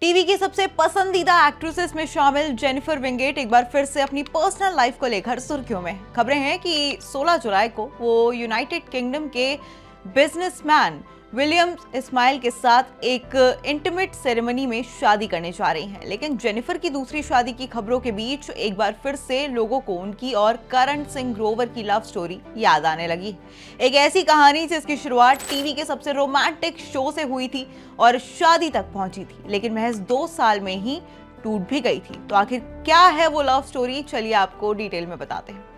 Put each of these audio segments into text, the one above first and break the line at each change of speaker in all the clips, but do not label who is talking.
TV की सबसे पसंदीदा एक्ट्रेसेस में शामिल जेनिफर विंगेट एक बार फिर से अपनी पर्सनल लाइफ को लेकर सुर्खियों में। खबरें हैं कि 16 जुलाई को वो यूनाइटेड किंगडम के बिजनेसमैन विलियम इस्माइल के साथ एक इंटीमेट सेरेमनी में शादी करने जा रही हैं। लेकिन जेनिफर की दूसरी शादी की खबरों के बीच एक बार फिर से लोगों को उनकी और करण सिंह ग्रोवर की लव स्टोरी याद आने लगी। एक ऐसी कहानी जिसकी शुरुआत टीवी के सबसे रोमांटिक शो से हुई थी और शादी तक पहुंची थी, लेकिन महज 2 साल में ही टूट भी गई थी। तो आखिर क्या है वो लव स्टोरी, चलिए आपको डिटेल में बताते हैं।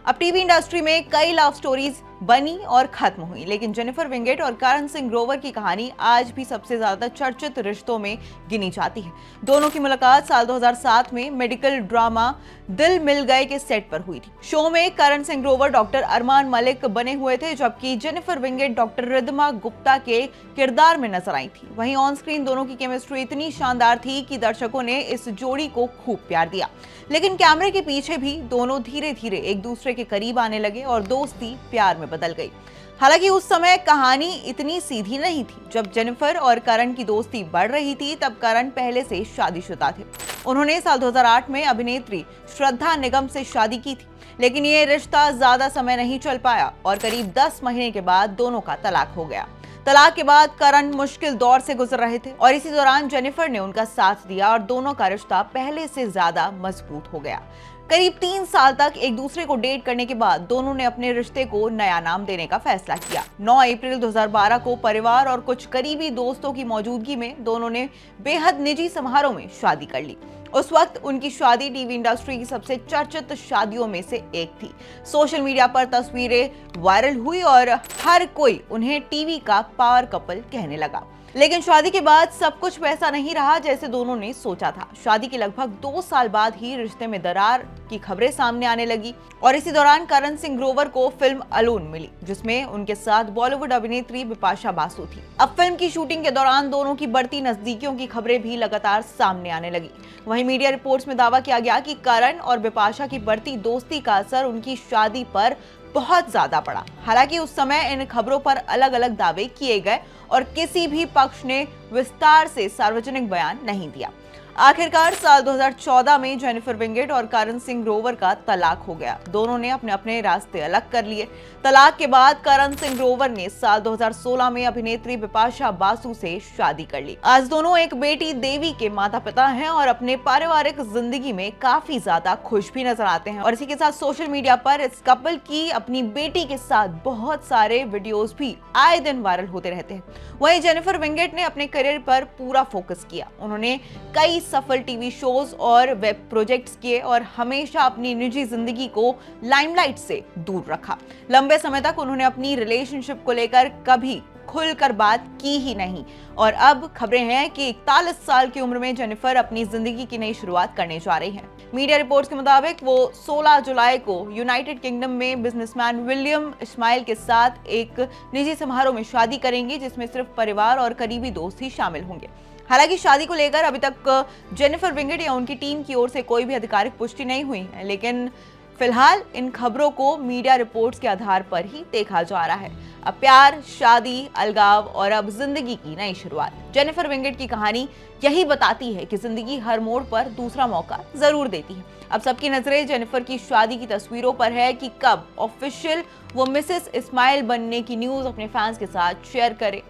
अब टीवी इंडस्ट्री में कई लव स्टोरीज बनी और खत्म हुई, लेकिन जेनिफर विंगेट और करण सिंह ग्रोवर की कहानी आज भी सबसे ज्यादा चर्चित रिश्तों में गिनी जाती है। दोनों की मुलाकात साल 2007 में मेडिकल ड्रामा दिल मिल गए के सेट पर हुई थी। शो में करण सिंह ग्रोवर डॉक्टर अरमान मलिक बने हुए थे, जबकि जेनिफर विंगेट डॉक्टर रिद्धिमा गुप्ता के किरदार में नजर आई थी। वहीं ऑन स्क्रीन दोनों की केमिस्ट्री इतनी शानदार थी कि दर्शकों ने इस जोड़ी को खूब प्यार दिया। लेकिन कैमरे के पीछे भी दोनों धीरे धीरे एक दूसरे के करीब आने लगे और दोस्ती प्यार में बदल गई। हालांकि उस समय कहानी इतनी सीधी नहीं थी। जब जेनिफर और करण की दोस्ती बढ़ रही थी तब करण पहले से शादीशुदा थे। उन्होंने साल 2008 में अभिनेत्री श्रद्धा निगम से शादी की थी, लेकिन ये रिश्ता ज्यादा समय नहीं चल पाया और करीब 10 महीने के बाद दोनों का तलाक हो गया। तलाक के बाद करण मुश्किल दौर से गुजर रहे थे और इसी दौरान जेनिफर ने उनका साथ दिया और दोनों का रिश्ता पहले से ज्यादा मजबूत हो गया। करीब 3 साल तक एक दूसरे को डेट करने के बाद दोनों ने अपने रिश्ते को नया नाम देने का फैसला किया। 9 अप्रैल 2012 को परिवार और कुछ करीबी दोस्तों की मौजूदगी में दोनों ने बेहद निजी समारोह में शादी कर ली। उस वक्त उनकी शादी टीवी इंडस्ट्री की सबसे चर्चित शादियों में से एक थी। सोशल मीडिया पर तस्वीरें वायरल हुई और हर कोई उन्हें टीवी का पावर कपल कहने लगा। लेकिन शादी के बाद सब कुछ वैसा नहीं रहा जैसे दोनों ने सोचा था। शादी के लगभग 2 साल बाद ही रिश्ते में दरार की खबरें सामने आने लगी और इसी दौरान करण सिंह ग्रोवर को फिल्म अलोन मिली, जिसमें उनके साथ बॉलीवुड अभिनेत्री बिपाशा बासु थी। अब फिल्म की शूटिंग के दौरान दोनों की बढ़ती नजदीकियों की खबरें भी लगातार सामने आने लगी। वहीं मीडिया रिपोर्ट्स में दावा किया गया कि करण और बिपाशा की बढ़ती दोस्ती का असर उनकी शादी पर बहुत ज्यादा पड़ा। हालांकि उस समय इन खबरों पर अलग अलग दावे किए गए और किसी भी पक्ष ने विस्तार से सार्वजनिक बयान नहीं दिया। आखिरकार साल 2014 में जेनिफर विंगेट और करण सिंह ग्रोवर का तलाक हो गया। दोनों ने अपने अपने रास्ते अलग कर लिए। तलाक के बाद करण सिंह ग्रोवर ने साल 2016 में अभिनेत्री बिपाशा बासु से शादी कर ली। आज दोनों एक बेटी देवी के माता पिता हैं और अपने पारिवारिक जिंदगी में काफी ज्यादा खुश भी नजर आते हैं। और इसी के साथ सोशल मीडिया पर इस कपल की अपनी बेटी के साथ बहुत सारे वीडियोस भी आए दिन वायरल होते रहते हैं। वहीं जेनिफर विंगेट ने अपने करियर पर पूरा फोकस किया। उन्होंने कई सफल टीवी शोज और वेब प्रोजेक्ट्स किए और हमेशा अपनी निजी जिंदगी को लाइमलाइट से दूर रखा। लंबे समय तक उन्होंने अपनी रिलेशनशिप को लेकर कभी खुलकर बात की ही नहीं और अब खबरें हैं कि 41 साल की उम्र में जेनिफर अपनी जिंदगी की नई शुरुआत करने जा रही हैं। मीडिया रिपोर्ट्स के मुताबिक वो 16 जुलाई को यूनाइटेड किंगडम में बिजनेसमैन विलियम इस्माइल के साथ एक निजी समारोह में शादी करेंगी, जिसमें सिर्फ परिवार और करीबी दोस्त ही शामिल होंगे। हालांकि शादी को लेकर अभी तक जेनिफर विंगेट या उनकी टीम की ओर से कोई भी आधिकारिक पुष्टि नहीं हुई है, लेकिन फिलहाल इन खबरों को मीडिया रिपोर्ट्स के आधार पर ही देखा जा रहा है। अब प्यार, शादी, अलगाव और अब जिंदगी की नई शुरुआत। जेनिफर विंगेट की कहानी यही बताती है कि जिंदगी हर मोड़ पर दूसरा मौका जरूर देती है। अब सबकी नजरें जेनिफर की शादी की तस्वीरों पर है कि कब ऑफिशियल वो मिसेस इस्माइल बनने की न्यूज अपने फैंस के साथ शेयर करे।